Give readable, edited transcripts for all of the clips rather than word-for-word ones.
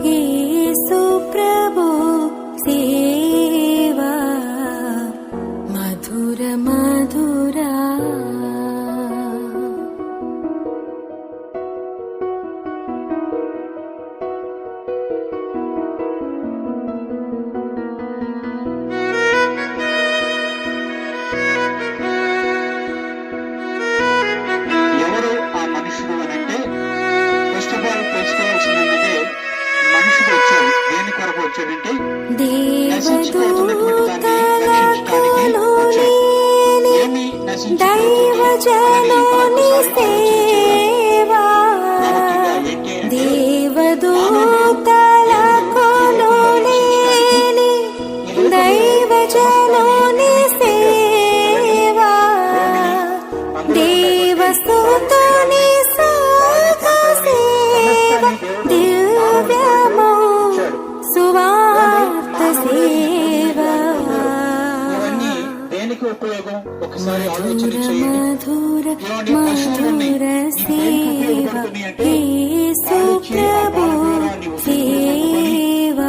యేసు ప్రభు సేవా మధుర మధురా దైవజనుని సేవా దేవదూతలకు లేని దైవజనుని సేవా దేవస్తుతుని సుఖ సేవ దివ్యమౌ సువార్త సేవా ఉపయోగం ఒకసారి ఆలోచన చేయండి. మధుర మధుర సేవ యేసు ప్రభు సేవా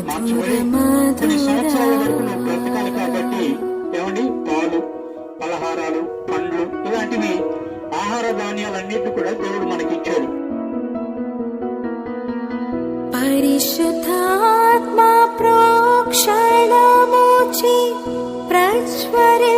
మధుర బ్రతకాలి కాబట్టి ఏమండి పాలు పలహారాలు పండ్లు ఇలాంటివి ఆహార ధాన్యాలన్నిటి కూడా దేవుడు మనకిచ్చాడు. పరిశుద్ధాత్మ ప్రోక్షణముచి ప్రజ్వరి